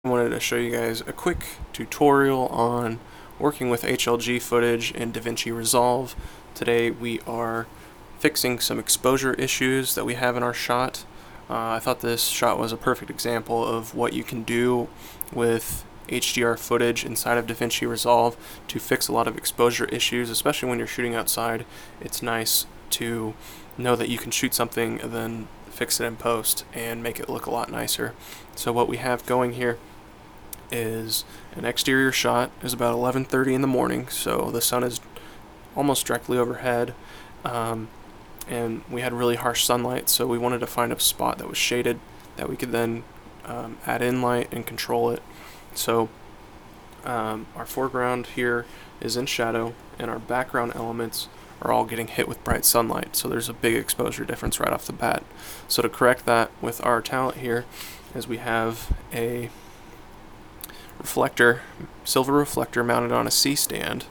I wanted to show you guys a quick tutorial on working with HLG footage in Davinci Resolve. Today we are fixing some exposure issues that we have in our shot. I thought this shot was a perfect example of what you can do with HDR footage inside of Davinci Resolve to fix a lot of exposure issues, especially when you're shooting outside. It's nice to know that you can shoot something and then fix it in post and make it look a lot nicer. So what we have going here is an exterior shot. It's about 11:30 in the morning, so the sun is almost directly overhead, and we had really harsh sunlight, so we wanted to find a spot that was shaded that we could then add in light and control it. So our foreground here is in shadow, and our background elements are all getting hit with bright sunlight, so there's a big exposure difference right off the bat. So to correct that with our talent here is we have a reflector, silver reflector mounted on a C stand,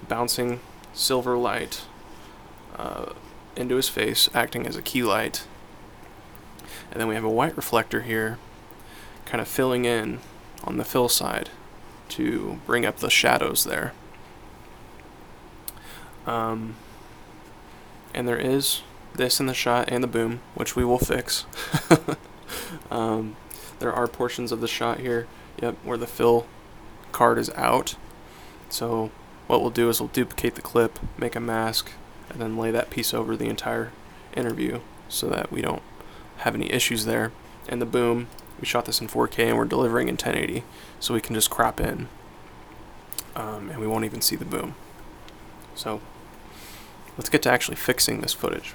bouncing silver light into his face, acting as a key light. And then we have a white reflector here, kind of filling in on the fill side to bring up the shadows there. And there is this in the shot and the boom, which we will fix. There are portions of the shot here, where the fill card is out. So what we'll do is we'll duplicate the clip, make a mask, and then lay that piece over the entire interview so that we don't have any issues there. And the boom, we shot this in 4K and we're delivering in 1080, so we can just crop in, and we won't even see the boom. So let's get to actually fixing this footage.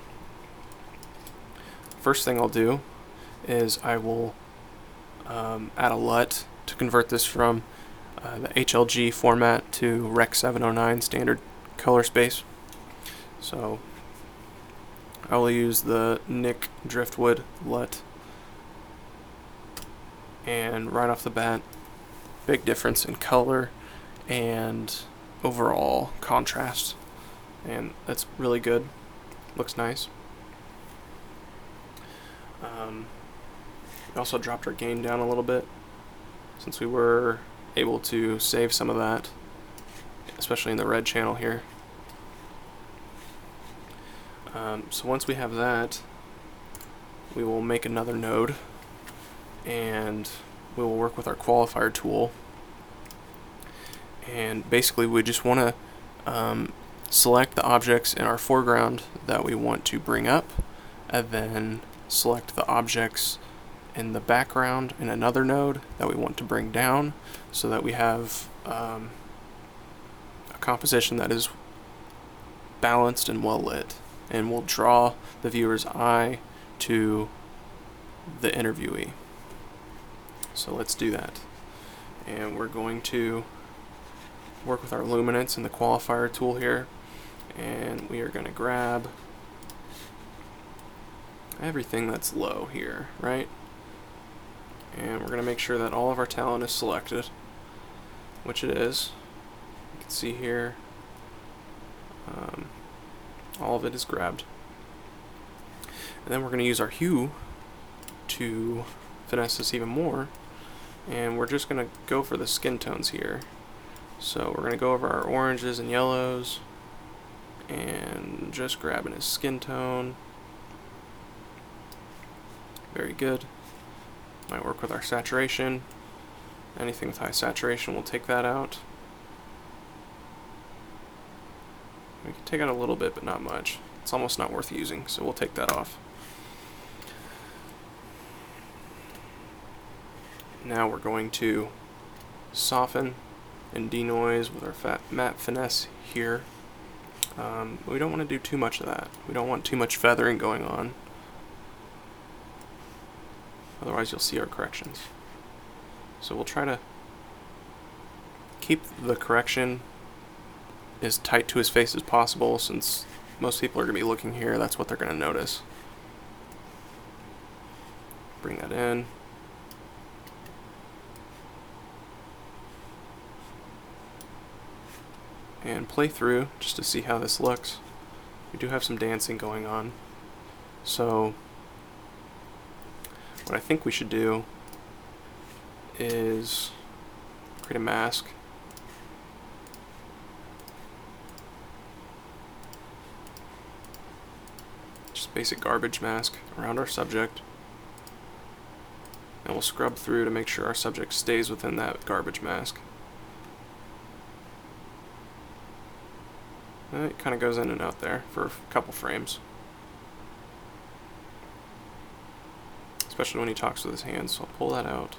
First thing I'll do is I will add a LUT to convert this from the HLG format to Rec 709 standard color space. So I will use the Nick Driftwood LUT, and right off the bat, big difference in color and overall contrast, and that's really good. Looks nice. We also dropped our gain down a little bit since we were able to save some of that, especially in the red channel here. So once we have that, we will make another node and we will work with our qualifier tool. And basically we just want to select the objects in our foreground that we want to bring up, and then select the objects in the background in another node that we want to bring down, so that we have a composition that is balanced and well lit, and will draw the viewer's eye to the interviewee. So let's do that. And we're going to work with our luminance in the qualifier tool here, and we are going to grab everything that's low here, right? And we're going to make sure that all of our talent is selected, which it is. You can see here, all of it is grabbed. And then we're going to use our hue to finesse this even more, and we're just going to go for the skin tones here. So we're going to go over our oranges and yellows and just grabbing his skin tone. Very good. Might work with our saturation. Anything with high saturation, we'll take that out. We can take out a little bit, but not much. It's almost not worth using, so we'll take that off. Now we're going to soften and denoise with our matte finesse here. We don't want to do too much of that. We don't want too much feathering going on. Otherwise you'll see our corrections. So we'll try to keep the correction as tight to his face as possible, since most people are going to be looking here. That's what they're going to notice. Bring that in. And play through just to see how this looks. We do have some dancing going on. So what I think we should do is create a mask. Just basic garbage mask around our subject. And we'll scrub through to make sure our subject stays within that garbage mask. It kind of goes in and out there for a couple frames. Especially when he talks with his hands, so I'll pull that out.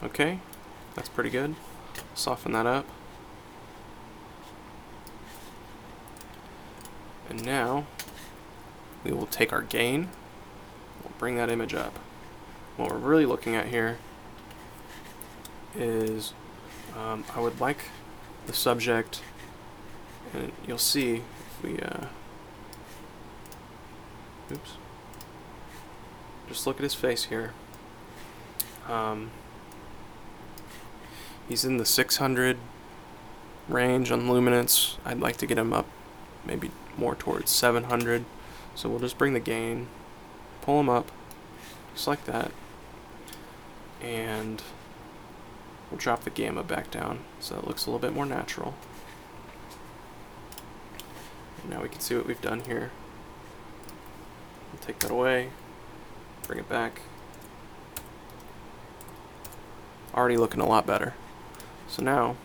Okay, that's pretty good. Soften that up. And now we will take our gain, we'll bring that image up. What we're really looking at here is I would like the subject, and you'll see if we oops, just look at his face here. He's in the 600 range on luminance. I'd like to get him up maybe more towards 700, so we'll just bring the gain, pull him up just like that, and we'll drop the gamma back down so it looks a little bit more natural. And now we can see what we've done here. We'll take that away, bring it back. Already looking a lot better. So now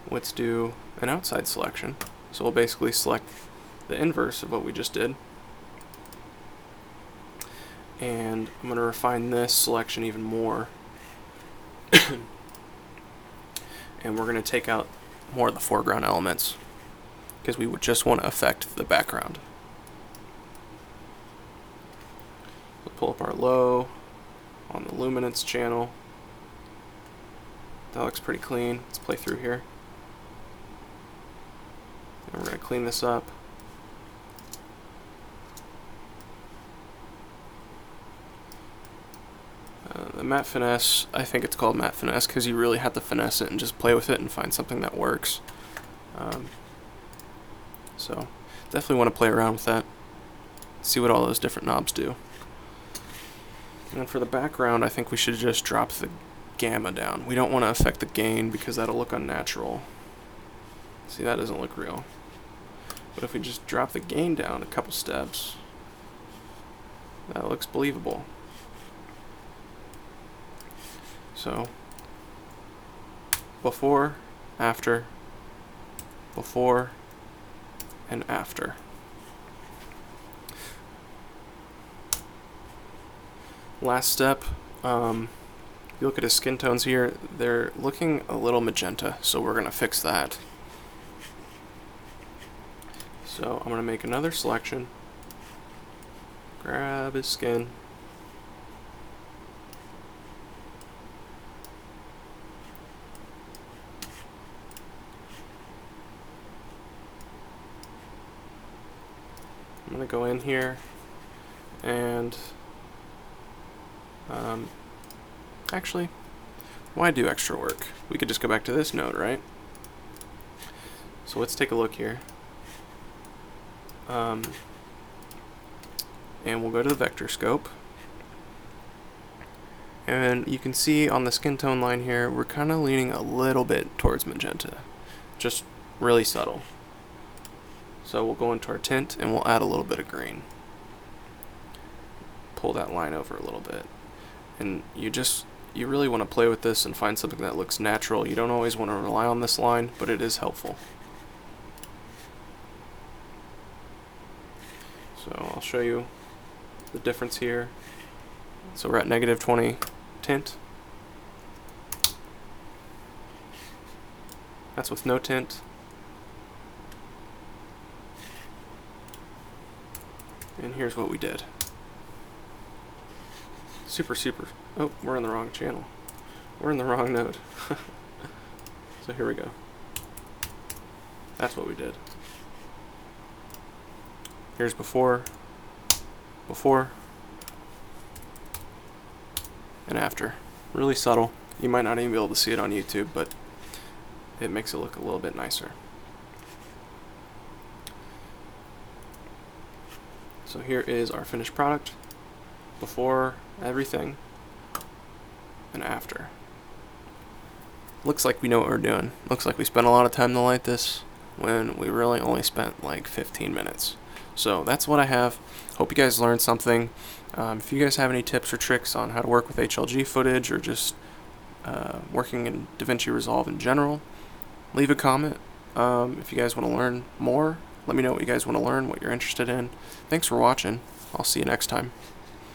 let's do an outside selection. So we'll basically select the inverse of what we just did. And I'm going to refine this selection even more. And we're going to take out more of the foreground elements because we would just want to affect the background. We'll pull up our low on the luminance channel. That looks pretty clean. Let's play through here. And we're going to clean this up. The matte finesse, I think it's called matte finesse because you really have to finesse it and just play with it and find something that works. So definitely want to play around with that. See what all those different knobs do. And then for the background, I think we should just drop the gamma down. We don't want to affect the gain because that'll look unnatural. See, that doesn't look real. But if we just drop the gain down a couple steps, that looks believable. So, before, after, before, and after. Last step, if you look at his skin tones here, they're looking a little magenta, so we're going to fix that. So I'm going to make another selection, grab his skin, I'm going to go in here and actually, why do extra work? We could just go back to this node, right? So let's take a look here. And we'll go to the vector scope. And you can see on the skin tone line here, we're kind of leaning a little bit towards magenta. Just really subtle. So we'll go into our tint and we'll add a little bit of green. Pull that line over a little bit. And you really want to play with this and find something that looks natural. You don't always want to rely on this line, but it is helpful. So I'll show you the difference here. So we're at -20 tint. That's with no tint. And here's what we did. Super. Oh, we're in the wrong channel. We're in the wrong node. So here we go. That's what we did. Here's before, and after. Really subtle. You might not even be able to see it on YouTube, but it makes it look a little bit nicer. So here is our finished product, before everything, and after. Looks like we know what we're doing. Looks like we spent a lot of time to light this when we really only spent like 15 minutes. So that's what I have. Hope you guys learned something. If you guys have any tips or tricks on how to work with HLG footage or just working in Davinci Resolve in general, leave a comment. If you guys want to learn more, let me know what you guys want to learn, what you're interested in. Thanks for watching. I'll see you next time.